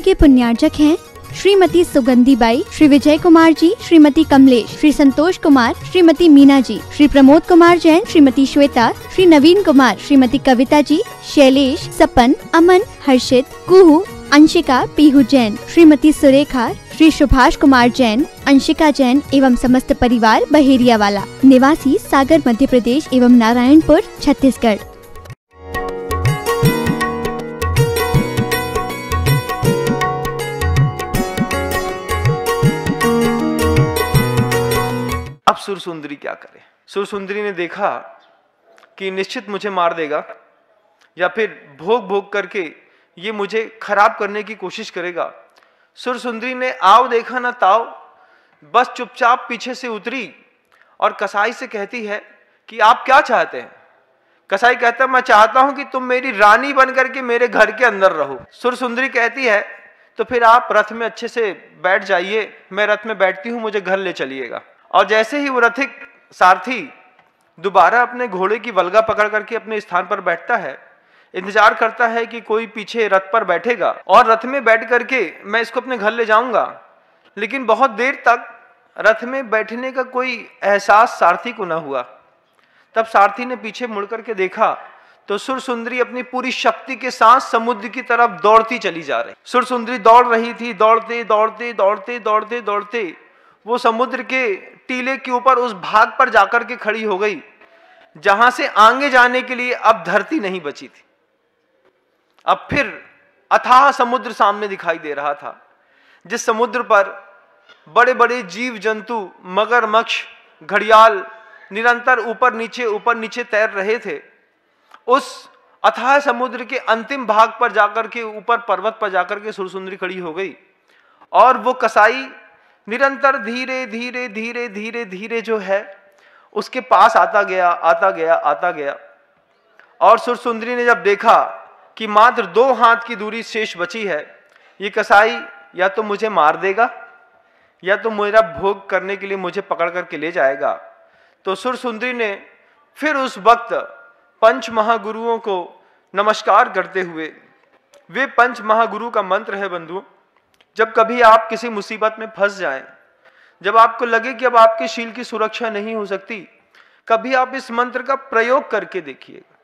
के पुण्यार्चक हैं श्रीमती सुगंधी बाई, श्री विजय कुमार जी, श्रीमती कमलेश, श्री संतोष कुमार, श्रीमती मीना जी, श्री प्रमोद कुमार जैन, श्रीमती श्वेता, श्री नवीन कुमार, श्रीमती कविता जी, शैलेश, सपन, अमन, हर्षित, कुहू, अंशिका, पीहू जैन, श्रीमती सुरेखा, श्री सुभाष कुमार जैन, अंशिका जैन एवं समस्त परिवार बहेरिया वाला, निवासी सागर मध्य प्रदेश एवं नारायणपुर छत्तीसगढ़। अब सुरसुंदरी क्या करे? सुरसुंदरी ने देखा कि निश्चित मुझे मार देगा या फिर भोग भोग करके ये मुझे खराब करने की कोशिश करेगा। सुरसुंदरी ने आव देखा ना ताव, बस चुपचाप पीछे से उतरी और कसाई से कहती है कि आप क्या चाहते हैं? कसाई कहता है मैं चाहता हूं कि तुम मेरी रानी बन करके मेरे घर के अंदर रहो। सुरसुंदरी कहती है तो फिर आप रथ में अच्छे से बैठ जाइए, मैं रथ में बैठती हूं, मुझे घर ले चलिएगा। और जैसे ही वो रथिक सारथी दोबारा अपने घोड़े की वल्गा पकड़ करके अपने स्थान पर बैठता है, इंतजार करता है कि कोई पीछे रथ पर बैठेगा और रथ में बैठ करके मैं इसको अपने घर ले जाऊंगा, लेकिन बहुत देर तक रथ में बैठने का कोई एहसास सारथी को न हुआ। तब सारथी ने पीछे मुड़ करके देखा तो सुरसुंदरी अपनी पूरी शक्ति के साथ समुद्र की तरफ दौड़ती चली जा रही। सुरसुंदरी दौड़ रही थी, दौड़ते दौड़ते दौड़ते दौड़ते दौड़ते वो समुद्र के टीले के ऊपर उस भाग पर जाकर के खड़ी हो गई जहां से आगे जाने के लिए अब धरती नहीं बची थी। अब फिर अथाह समुद्र सामने दिखाई दे रहा था, जिस समुद्र पर बड़े बड़े जीव जंतु, मगरमच्छ, घड़ियाल निरंतर ऊपर नीचे तैर रहे थे। उस अथाह समुद्र के अंतिम भाग पर जाकर के, ऊपर पर्वत पर जाकर के सुरसुंदरी खड़ी हो गई और वो कसाई निरंतर धीरे धीरे धीरे धीरे धीरे जो है उसके पास आता गया आता गया आता गया। और सुरसुंदरी ने जब देखा कि मात्र 2 हाथ की दूरी शेष बची है, ये कसाई या तो मुझे मार देगा या तो मेरा भोग करने के लिए मुझे पकड़ करके ले जाएगा, तो सुरसुंदरी ने फिर उस वक्त पंच महागुरुओं को नमस्कार करते हुए, वे पंच महागुरु का मंत्र है बंधुओं, जब कभी आप किसी मुसीबत में फंस जाएं, जब आपको लगे कि अब आपके शील की सुरक्षा नहीं हो सकती, कभी आप इस मंत्र का प्रयोग करके देखिएगा।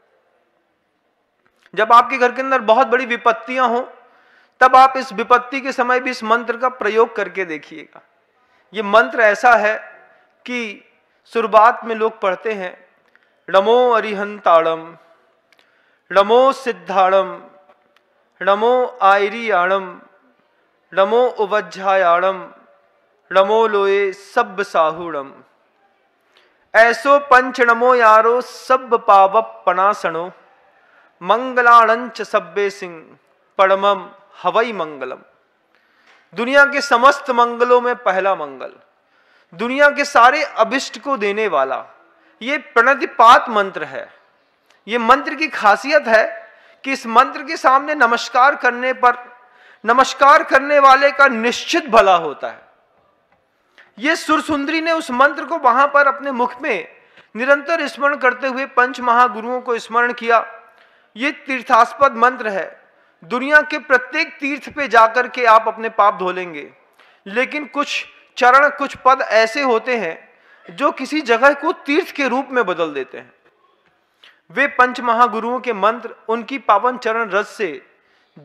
जब आपके घर के अंदर बहुत बड़ी विपत्तियां हो, तब आप इस विपत्ति के समय भी इस मंत्र का प्रयोग करके देखिएगा। यह मंत्र ऐसा है कि शुरुआत में लोग पढ़ते हैं नमो अरिहंताणम, नमो सिद्धाणम, नमो आयरियाणम, नमो उवज्झायाणम, नमो लोए सब साहुणम, ऐसो पंच नमो यारो सब पावप पनासणो, मंगलाणंच सब्बे सिंह परमम हवई मंगलम। दुनिया के समस्त मंगलों में पहला मंगल, दुनिया के सारे अभिष्ट को देने वाला ये प्रणतिपात मंत्र है। ये मंत्र की खासियत है कि इस मंत्र के सामने नमस्कार करने पर नमस्कार करने वाले का निश्चित भला होता है। ये सुरसुंदरी ने उस मंत्र को वहां पर अपने मुख में निरंतर स्मरण करते हुए पंच महागुरुओं को स्मरण किया। ये तीर्थास्पद मंत्र है। दुनिया के प्रत्येक तीर्थ पे जाकर के आप अपने पाप धो लेंगे, लेकिन कुछ चरण, कुछ पद ऐसे होते हैं जो किसी जगह को तीर्थ के रूप में बदल देते हैं। वे पंच महागुरुओं के मंत्र, उनकी पावन चरण रज से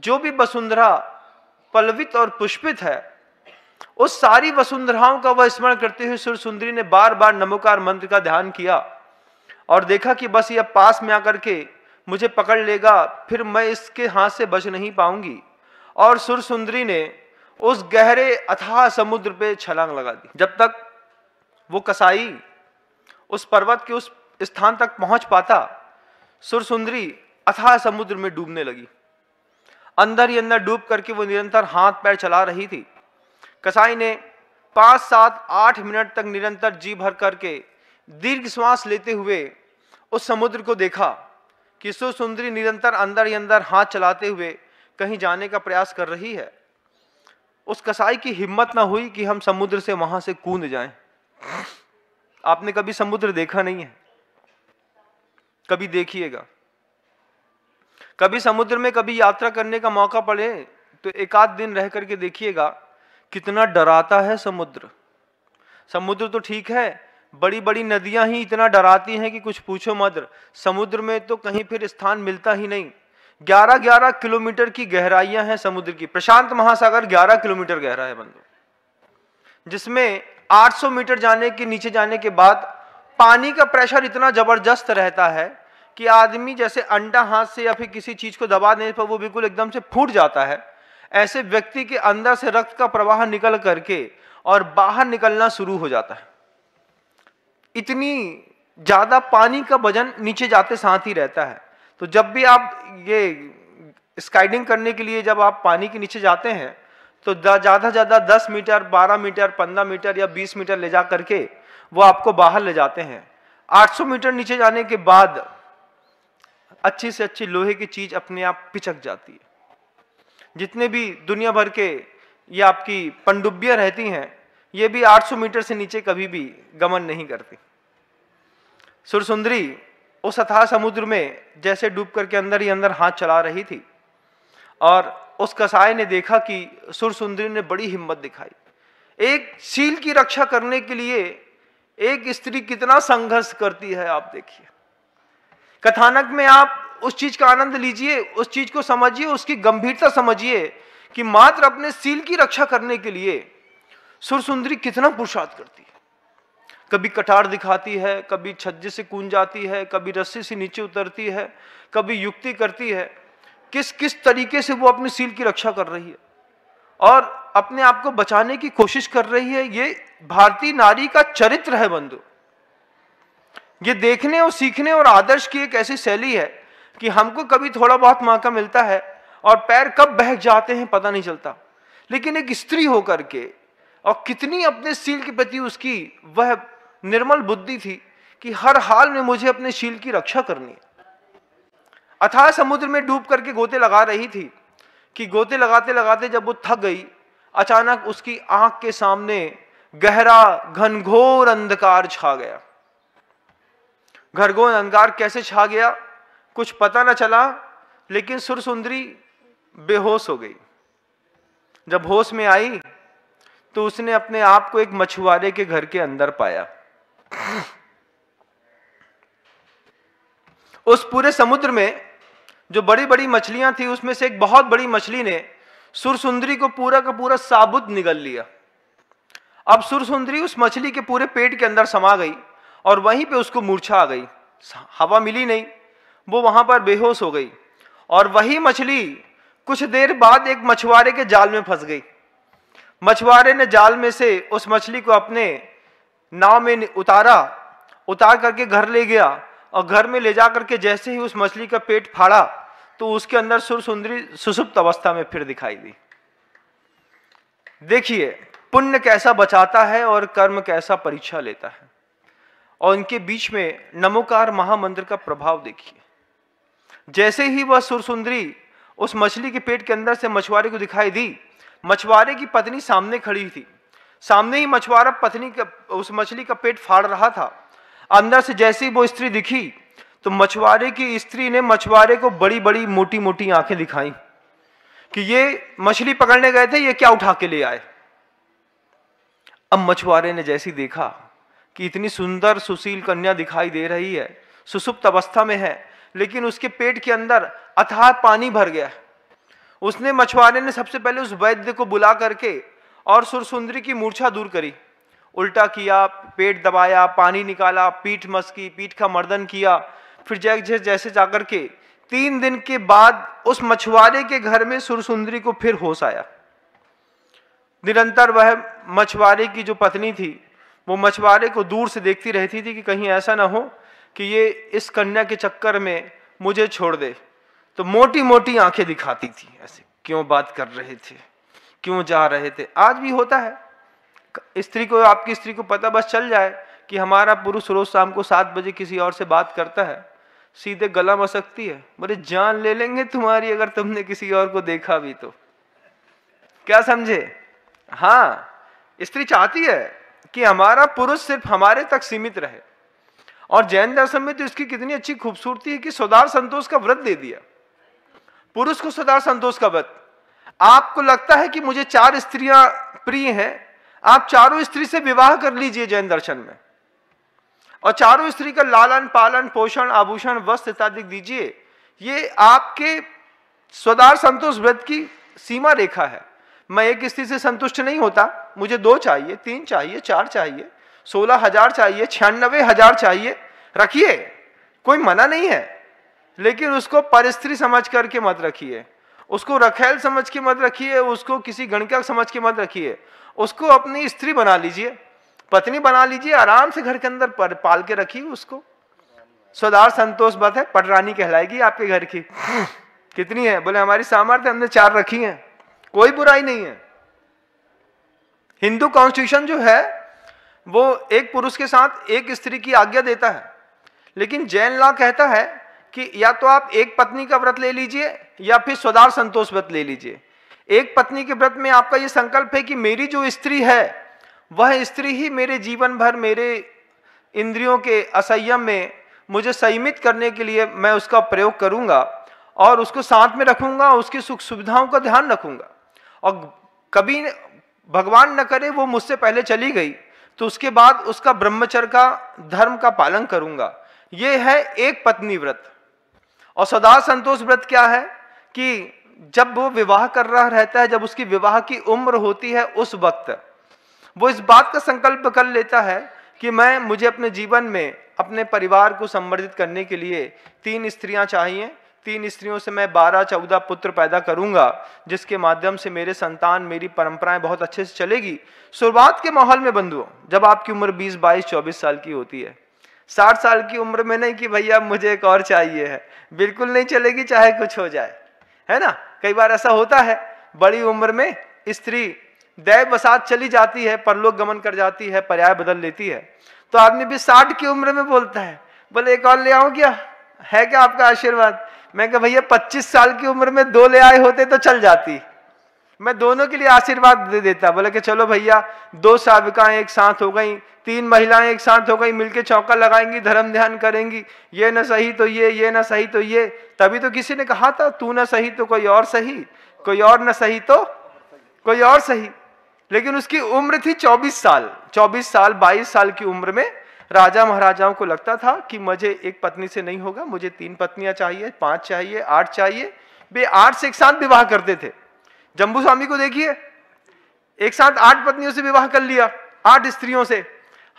जो भी वसुंधरा पल्लवित और पुष्पित है, उस सारी वसुंधराओं का वह स्मरण करते हुए सुरसुंदरी ने बार बार नमोकार मंत्र का ध्यान किया और देखा कि बस यह पास में आकर के मुझे पकड़ लेगा, फिर मैं इसके हाथ से बच नहीं पाऊंगी। और सुरसुंदरी ने उस गहरे अथाह समुद्र पे छलांग लगा दी। जब तक वो कसाई उस पर्वत के उस स्थान तक पहुंच पाता, सुरसुंदरी अथाह समुद्र में डूबने लगी। अंदर ही अंदर डूब करके वो निरंतर हाथ पैर चला रही थी। कसाई ने 5, 7, 8 मिनट तक निरंतर जी भर करके दीर्घ श्वास लेते हुए उस समुद्र को देखा कि सुरसुंदरी निरंतर अंदर ही अंदर हाथ चलाते हुए कहीं जाने का प्रयास कर रही है। उस कसाई की हिम्मत ना हुई कि हम समुद्र से वहां से कूद जाएं। आपने कभी समुद्र देखा नहीं है, कभी देखिएगा। कभी समुद्र में कभी यात्रा करने का मौका पड़े तो एक आध दिन रह करके देखिएगा कितना डराता है समुद्र। समुद्र तो ठीक है, बड़ी बड़ी नदियां ही इतना डराती हैं कि कुछ पूछो मत। समुद्र में तो कहीं फिर स्थान मिलता ही नहीं। 11-11 किलोमीटर की गहराइयां हैं समुद्र की। प्रशांत महासागर 11 किलोमीटर गहरा है बंधु, जिसमें 800 मीटर जाने के नीचे जाने के बाद पानी का प्रेशर इतना जबरदस्त रहता है कि आदमी जैसे अंडा हाथ से या फिर किसी चीज को दबा देने पर वो बिल्कुल एकदम से फूट जाता है, ऐसे व्यक्ति के अंदर से रक्त का प्रवाह निकल करके और बाहर निकलना शुरू हो जाता है। इतनी ज्यादा पानी का वजन नीचे जाते साथ ही रहता है। तो जब भी आप ये स्काइडिंग करने के लिए जब आप पानी के नीचे जाते हैं तो ज्यादा ज्यादा 10 मीटर, 12 मीटर, 15 मीटर या 20 मीटर ले जा करके वो आपको बाहर ले जाते हैं। 800 मीटर नीचे जाने के बाद अच्छी से अच्छी लोहे की चीज अपने आप पिचक जाती है। जितने भी दुनिया भर के ये आपकी पनडुब्बियां रहती हैं, ये भी 800 मीटर से नीचे कभी भी गमन नहीं करती। सुरसुंदरी उस अथाह समुद्र में जैसे डूब करके अंदर ही अंदर हाथ चला रही थी और उस कसाई ने देखा कि सुरसुंदरी ने बड़ी हिम्मत दिखाई। एक शील की रक्षा करने के लिए एक स्त्री कितना संघर्ष करती है, आप देखिए। कथानक में आप उस चीज का आनंद लीजिए, उस चीज को समझिए, उसकी गंभीरता समझिए कि मात्र अपने शील की रक्षा करने के लिए सुरसुंदरी कितना पुरुषार्थ करती है। कभी कटार दिखाती है, कभी छज्जे से कूद जाती है, कभी रस्सी से नीचे उतरती है, कभी युक्ति करती है। किस किस तरीके से वो अपनी शील की रक्षा कर रही है और अपने आप को बचाने की कोशिश कर रही है। ये भारतीय नारी का चरित्र है बंधु। ये देखने और सीखने और आदर्श की एक ऐसी शैली है कि हमको कभी थोड़ा बहुत मौका मिलता है और पैर कब बहक जाते हैं पता नहीं चलता, लेकिन एक स्त्री होकर के और कितनी अपने शील के प्रति उसकी वह निर्मल बुद्धि थी कि हर हाल में मुझे अपने शील की रक्षा करनी है। अथाह समुद्र में डूब करके गोते लगा रही थी कि गोते लगाते लगाते जब वो थक गई, अचानक उसकी आंख के सामने गहरा घनघोर अंधकार छा गया। घनघोर अंधकार कैसे छा गया कुछ पता न चला, लेकिन सुरसुंदरी बेहोश हो गई। जब होश में आई तो उसने अपने आप को एक मछुआरे के घर के अंदर पाया। उस पूरे समुद्र में जो बड़ी बड़ी मछलियां थी, उसमें से एक बहुत बड़ी मछली ने सुरसुंदरी को पूरा का पूरा साबुत निगल लिया। अब सुरसुंदरी उस मछली के पूरे पेट के अंदर समा गई और वहीं पे उसको मूर्छा आ गई। हवा मिली नहीं, वो वहां पर बेहोश हो गई। और वही मछली कुछ देर बाद एक मछुआरे के जाल में फंस गई। मछुआरे ने जाल में से उस मछली को अपने नाव में उतार करके घर ले गया और घर में ले जा करके जैसे ही उस मछली का पेट फाड़ा तो उसके अंदर सुरसुंदरी सुषुप्त अवस्था में फिर दिखाई दी। देखिए पुण्य कैसा बचाता है और कर्म कैसा परीक्षा लेता है। और इनके बीच में नमोकार महामंत्र का प्रभाव देखिए। जैसे ही वह सुरसुंदरी उस मछली के पेट के अंदर से मछुआरे को दिखाई दी, मछुआरे की पत्नी सामने खड़ी थी। सामने ही मछुआरा पत्नी का उस मछली का पेट फाड़ रहा था। अंदर से जैसे ही वो स्त्री दिखी तो मछुआरे की स्त्री ने मछुआरे को बड़ी बड़ी मोटी मोटी आंखें दिखाई कि ये मछली पकड़ने गए थे, ये क्या उठा के ले आए। अब मछुआरे ने जैसे देखा कि इतनी सुंदर सुशील कन्या दिखाई दे रही है, सुषुप्त अवस्था में है, लेकिन उसके पेट के अंदर अथाह पानी भर गया है। उसने मछुआरे ने सबसे पहले उस वैद्य को बुला करके और सुरसुंदरी की मूर्छा दूर करी। उल्टा किया, पेट दबाया, पानी निकाला, पीठ मसकी, पीठ का मर्दन किया। फिर जैसे जाकर के 3 दिन के बाद उस मछुआरे के घर में सुरसुंदरी को फिर होश आया। निरंतर वह मछुआरे की जो पत्नी थी वो मछुआरे को दूर से देखती रहती थी कि कहीं ऐसा ना हो कि ये इस कन्या के चक्कर में मुझे छोड़ दे। तो मोटी मोटी आंखें दिखाती थी, ऐसे क्यों बात कर रहे थे, क्यों जा रहे थे। आज भी होता है, स्त्री को, आपकी स्त्री को पता बस चल जाए कि हमारा पुरुष रोज शाम को 7 बजे किसी और से बात करता है, सीधे गला मसकती है, बोले जान ले लेंगे तुम्हारी अगर तुमने किसी और को देखा भी तो। क्या समझे? हाँ, स्त्री चाहती है कि हमारा पुरुष सिर्फ हमारे तक सीमित रहे। और जैन दर्शन में तो इसकी कितनी अच्छी खूबसूरती है कि सौदार संतोष का व्रत दे दिया, पुरुष को सौदार संतोष का व्रत। आपको लगता है कि मुझे 4 स्त्रियां प्रिय हैं, आप चारों स्त्री से विवाह कर लीजिए जैन दर्शन में, और चारों स्त्री का लालन पालन पोषण आभूषण वस्त्र इत्यादि दीजिए। ये आपके स्वदार संतोष व्रत की सीमा रेखा है। मैं एक स्त्री से संतुष्ट नहीं होता, मुझे 2 चाहिए, 3 चाहिए, 4 चाहिए, 16,000 चाहिए, 96,000 चाहिए, रखिए, कोई मना नहीं है, लेकिन उसको परस्त्री समझ करके मत रखिए, उसको रखेल समझ के मत रखिए, उसको किसी गणिका समझ के मत रखिए, उसको अपनी स्त्री बना लीजिए, पत्नी बना लीजिए, आराम से घर के अंदर पाल के रखिए उसको। स्वदार संतोष व्रत है, पटरानी कहलाएगी आपके घर की। कितनी है? बोले हमारी सामर्थ्य, हमने 4 रखी हैं, कोई बुराई नहीं है। हिंदू कॉन्स्टिट्यूशन जो है वो एक पुरुष के साथ एक स्त्री की आज्ञा देता है, लेकिन जैन लॉ कहता है कि या तो आप एक पत्नी का व्रत ले लीजिए या फिर स्वदार संतोष व्रत ले लीजिए। एक पत्नी के व्रत में आपका यह संकल्प है कि मेरी जो स्त्री है वह स्त्री ही मेरे जीवन भर मेरे इंद्रियों के असंयम में मुझे संयमित करने के लिए मैं उसका प्रयोग करूंगा और उसको साथ में रखूंगा, उसकी सुख सुविधाओं का ध्यान रखूंगा, और कभी भगवान न करे वो मुझसे पहले चली गई तो उसके बाद उसका ब्रह्मचर्य का धर्म का पालन करूंगा। ये है एक पत्नी व्रत। और सदा संतोष व्रत क्या है कि जब वो विवाह कर रहा रहता है, जब उसकी विवाह की उम्र होती है, उस वक्त वो इस बात का संकल्प कर लेता है कि मुझे अपने जीवन में अपने परिवार को संवर्धित करने के लिए 3 स्त्रियां चाहिए, 3 स्त्रियों से मैं 12-14 पुत्र पैदा करूंगा, जिसके माध्यम से मेरे संतान, मेरी परंपराएं बहुत अच्छे से चलेगी। शुरुआत के माहौल में बंधुओं, जब आपकी उम्र 20, 22, 24 साल की होती है, 60 साल की उम्र में नहीं कि भैया मुझे एक और चाहिए है, बिल्कुल नहीं चलेगी, चाहे कुछ हो जाए, है ना। कई बार ऐसा होता है, बड़ी उम्र में स्त्री दैव वसात चली जाती है, परलोक गमन कर जाती है, पर्याय बदल लेती है, तो आदमी भी 60 की उम्र में बोलता है, बोले एक और ले आऊं क्या, है क्या आपका आशीर्वाद। मैं कहा भैया 25 साल की उम्र में 2 ले आए होते तो चल जाती, मैं दोनों के लिए आशीर्वाद दे देता। बोले कि चलो भैया 2 साविकाएं एक साथ हो गई, 3 महिलाएं एक साथ हो गई, मिलके चौका लगाएंगी, धर्म ध्यान करेंगी, ये न सही तो ये न सही तो ये। तभी तो किसी ने कहा था, तू न सही तो कोई और सही, कोई और न सही तो कोई और सही। लेकिन उसकी उम्र थी 24 साल, 22 साल की उम्र में राजा महाराजाओं को लगता था कि मुझे एक पत्नी से नहीं होगा, मुझे 3 पत्नियां चाहिए, 5 चाहिए, 8 चाहिए। वे 8 से एक साथ विवाह करते थे। जम्बू स्वामी को देखिए, एक साथ 8 पत्नियों से विवाह कर लिया, 8 स्त्रियों से।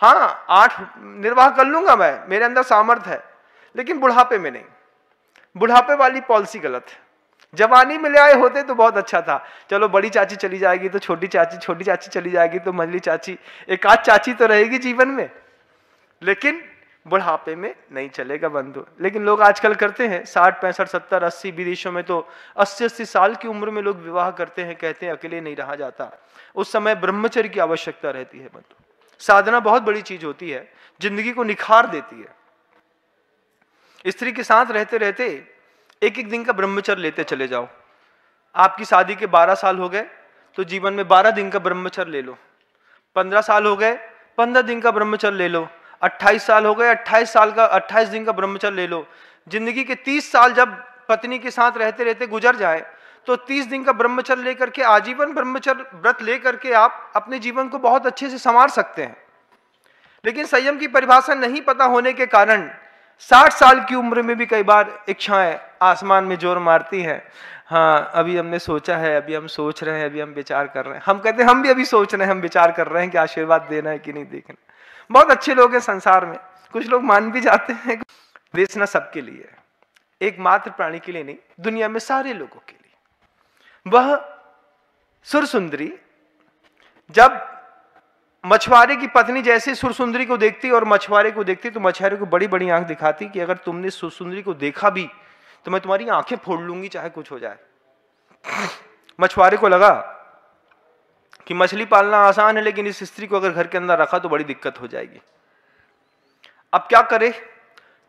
हाँ, 8 निर्वाह कर लूंगा मैं, मेरे अंदर सामर्थ्य है, लेकिन बुढ़ापे में नहीं। बुढ़ापे वाली पॉलिसी गलत है। जवानी में ले आए होते तो बहुत अच्छा था, चलो बड़ी चाची चली जाएगी तो छोटी चाची चली जाएगी तो मंझली चाची, एक आध चाची तो रहेगी जीवन में, लेकिन बुढ़ापे में नहीं चलेगा बंधु। लेकिन लोग आजकल करते हैं 60, 65, 70, 80, विदेशों में तो 80-80 साल की उम्र में लोग विवाह करते हैं, कहते हैं अकेले नहीं रहा जाता। उस समय ब्रह्मचर्य की आवश्यकता रहती है बंधु। साधना बहुत बड़ी चीज होती है, जिंदगी को निखार देती है। स्त्री के साथ रहते रहते एक एक दिन का ब्रह्मचर्य लेते चले जाओ। आपकी शादी के 12 साल हो गए तो जीवन में 12 दिन का ब्रह्मचर्य ले लो। 15 साल हो गए, 15 दिन का ब्रह्मचर्य ले लो। 28 साल हो गए, 28 दिन का ब्रह्मचर्य ले लो। जिंदगी के 30 साल जब पत्नी के साथ रहते रहते गुजर जाए तो 30 दिन का ब्रह्मचर्य लेकर के, आजीवन ब्रह्मचर्य व्रत लेकर के आप अपने जीवन को बहुत अच्छे से संवार सकते हैं। लेकिन संयम की परिभाषा नहीं पता होने के कारण 60 साल की उम्र में भी कई बार इच्छाएं आसमान में जोर मारती हैं। हाँ, अभी हमने सोचा है, अभी हम सोच रहे हैं, अभी हम विचार कर रहे हैं। हम कहते हैं हम भी अभी सोच रहे हैं, हम विचार कर रहे हैं कि आशीर्वाद देना है कि नहीं देखना। बहुत अच्छे लोग हैं संसार में, कुछ लोग मान भी जाते हैं। बेचना सबके लिए है, एकमात्र प्राणी के लिए नहीं, दुनिया में सारे लोगों के लिए। वह सुरसुंदरी जब मछुआरे की पत्नी जैसे सुरसुंदरी को देखती और मछुआरे को देखती तो मछुआरे को बड़ी बड़ी आंख दिखाती कि अगर तुमने सुरसुंदरी को देखा भी तो मैं तुम्हारी आंखें फोड़ लूंगी, चाहे कुछ हो जाए। मछुआरे को लगा कि मछली पालना आसान है, लेकिन इस स्त्री को अगर घर के अंदर रखा तो बड़ी दिक्कत हो जाएगी। अब क्या करे?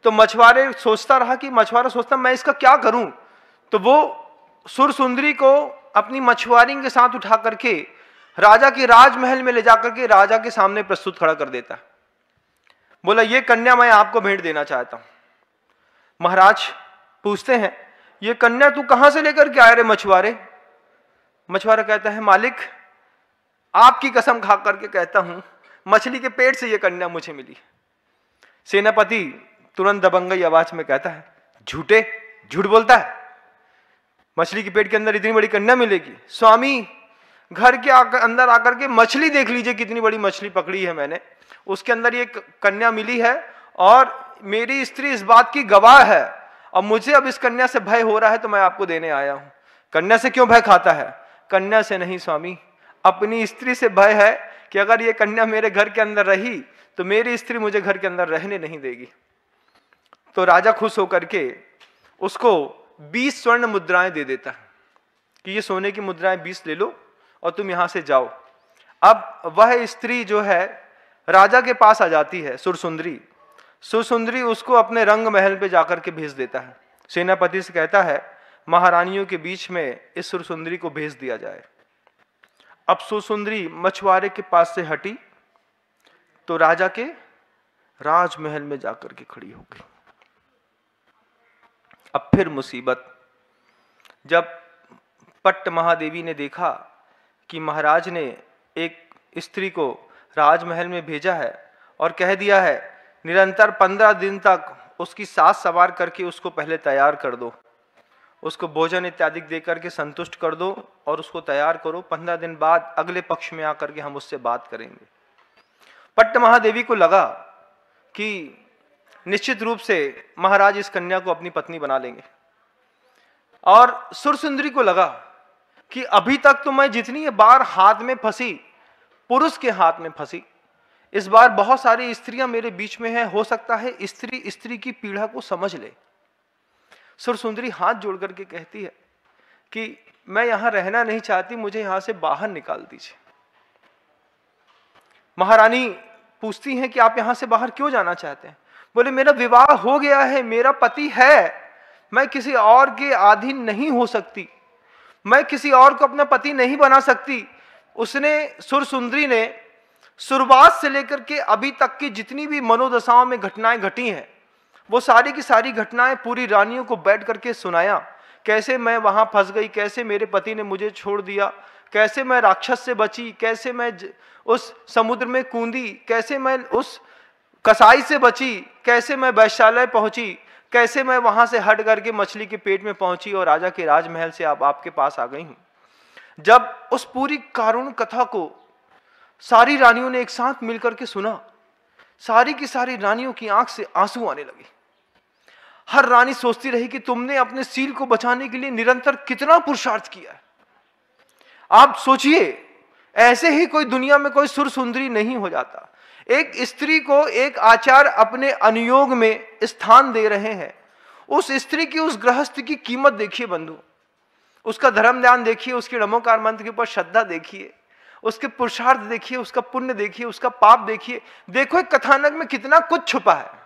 तो मछुआरा सोचता मैं इसका क्या करूं। तो वो सुरसुंदरी को अपनी मछुआरी के साथ उठा करके राजा के राजमहल में ले जाकर के राजा के सामने प्रस्तुत खड़ा कर देता। बोला, ये कन्या मैं आपको भेंट देना चाहता हूं। महाराज पूछते हैं, ये कन्या तू कहां से लेकर के आए रे मछुआरे? मछुआरा कहता है, मालिक आपकी कसम खा करके कहता हूं, मछली के पेट से यह कन्या मुझे मिली। सेनापति तुरंत दबंगई आवाज में कहता है, झूठ बोलता है, मछली के पेट के अंदर इतनी बड़ी कन्या मिलेगी? स्वामी, घर के अंदर आकर के मछली देख लीजिए, कितनी बड़ी मछली पकड़ी है मैंने, उसके अंदर ये कन्या मिली है और मेरी स्त्री इस बात की गवाह है। अब मुझे अब इस कन्या से भय हो रहा है तो मैं आपको देने आया हूं। कन्या से क्यों भय खाता है? कन्या से नहीं स्वामी, अपनी स्त्री से भय है कि अगर ये कन्या मेरे घर के अंदर रही तो मेरी स्त्री मुझे घर के अंदर रहने नहीं देगी। तो राजा खुश होकर के उसको 20 स्वर्ण मुद्राएं दे देता है कि ये सोने की मुद्राएं 20 ले लो और तुम यहां से जाओ। अब वह स्त्री जो है राजा के पास आ जाती है, सुरसुंदरी उसको अपने रंग महल पे जाकर के भेज देता है। सेनापति से कहता है, महारानियों के बीच में इस सुरसुंदरी को भेज दिया जाए। अब सुरसुंदरी मछुआरे के पास से हटी तो राजा के राजमहल में जाकर के खड़ी हो गई। अब फिर मुसीबत, जब पट्ट महादेवी ने देखा कि महाराज ने एक स्त्री को राजमहल में भेजा है और कह दिया है निरंतर 15 दिन तक उसकी सास सवार करके उसको पहले तैयार कर दो, उसको भोजन इत्यादि दे करके संतुष्ट कर दो और उसको तैयार करो, 15 दिन बाद अगले पक्ष में आकर के हम उससे बात करेंगे। पट्ट महादेवी को लगा कि निश्चित रूप से महाराज इस कन्या को अपनी पत्नी बना लेंगे, और सुरसुंदरी को लगा कि अभी तक तो मैं जितनी बार हाथ में फंसी, पुरुष के हाथ में फंसी, इस बार बहुत सारी स्त्रियां मेरे बीच में हैं, हो सकता है स्त्री की पीड़ा को समझ ले। सुरसुंदरी हाथ जोड़ करके कहती है कि मैं यहां रहना नहीं चाहती, मुझे यहां से बाहर निकाल दीजिए। महारानी पूछती हैं कि आप यहां से बाहर क्यों जाना चाहते हैं? बोले, मेरा विवाह हो गया है, मेरा पति है, मैं किसी और के अधीन नहीं हो सकती, मैं किसी और को अपना पति नहीं बना सकती। सुरसुंदरी ने शुरुआत से लेकर के अभी तक की जितनी भी मनोदशाओं में घटनाएं घटी हैं, वो सारी की सारी घटनाएं पूरी रानियों को बैठ करके सुनाया। कैसे मैं वहां फंस गई, कैसे मेरे पति ने मुझे छोड़ दिया, कैसे मैं राक्षस से बची, कैसे मैं उस समुद्र में कूदी, कैसे मैं उस कसाई से बची, कैसे मैं वैश्यालय पहुंची, कैसे मैं वहां से हट करके मछली के पेट में पहुंची और राजा के राजमहल से अब आपके पास आ गई हूं। जब उस पूरी कारुण कथा को सारी रानियों ने एक साथ मिलकर के सुना, सारी की सारी रानियों की आंख से आंसू आने लगे। हर रानी सोचती रही कि तुमने अपने सील को बचाने के लिए निरंतर कितना पुरुषार्थ किया है। आप सोचिए, ऐसे ही कोई दुनिया में कोई सुरसुंदरी नहीं हो जाता। एक स्त्री को एक आचार्य अपने अनुयोग में स्थान दे रहे हैं। उस स्त्री की, उस गृहस्थ की कीमत देखिए बंधु, उसका धर्म ध्यान देखिए, उसके नमोकार मंत्र के ऊपर श्रद्धा देखिए, उसके पुरुषार्थ देखिए, उसका पुण्य देखिए, उसका पाप देखिए। देखो एक कथानक में कितना कुछ छुपा है।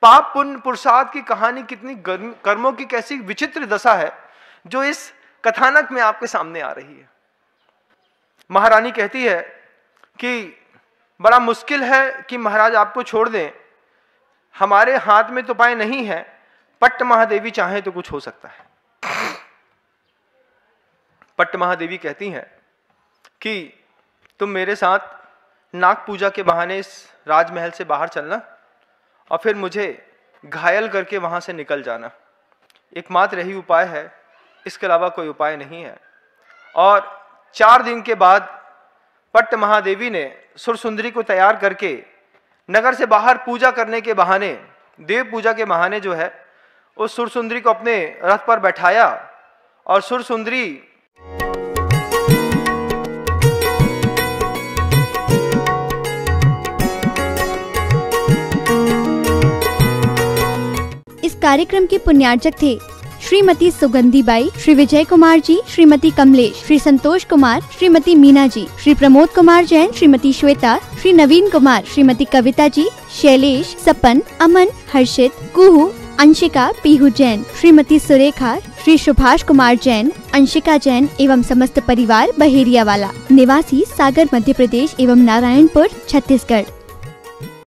पाप पुण्य पुरुषार्थ की कहानी, कितनी कर्मों की कैसी विचित्र दशा है जो इस कथानक में आपके सामने आ रही है। महारानी कहती है कि बड़ा मुश्किल है कि महाराज आपको छोड़ दें, हमारे हाथ में तो उपाय नहीं है, पट्ट महादेवी चाहे तो कुछ हो सकता है। पट्ट महादेवी कहती हैं कि तुम मेरे साथ नाग पूजा के बहाने इस राजमहल से बाहर चलना और फिर मुझे घायल करके वहां से निकल जाना, एकमात्र यही उपाय है, इसके अलावा कोई उपाय नहीं है। और 4 दिन के बाद पट्ट महादेवी ने सुरसुंदरी को तैयार करके नगर से बाहर पूजा करने के बहाने, देव पूजा के बहाने जो है, उस सुरसुंदरी को अपने रथ पर बैठाया और सुरसुंदरी इस कार्यक्रम के पुण्यार्चक थे श्रीमती सुगंधी बाई, श्री विजय कुमार जी, श्रीमती कमलेश, श्री संतोष कुमार, श्रीमती मीना जी, श्री प्रमोद कुमार जैन, श्रीमती श्वेता, श्री नवीन कुमार, श्रीमती कविता जी, शैलेश, सपन, अमन, हर्षित, कुहू, अंशिका, पीहू जैन, श्रीमती सुरेखा, श्री सुभाष कुमार जैन, अंशिका जैन एवं समस्त परिवार बहेरिया वाला, निवासी सागर मध्य प्रदेश एवं नारायणपुर छत्तीसगढ़।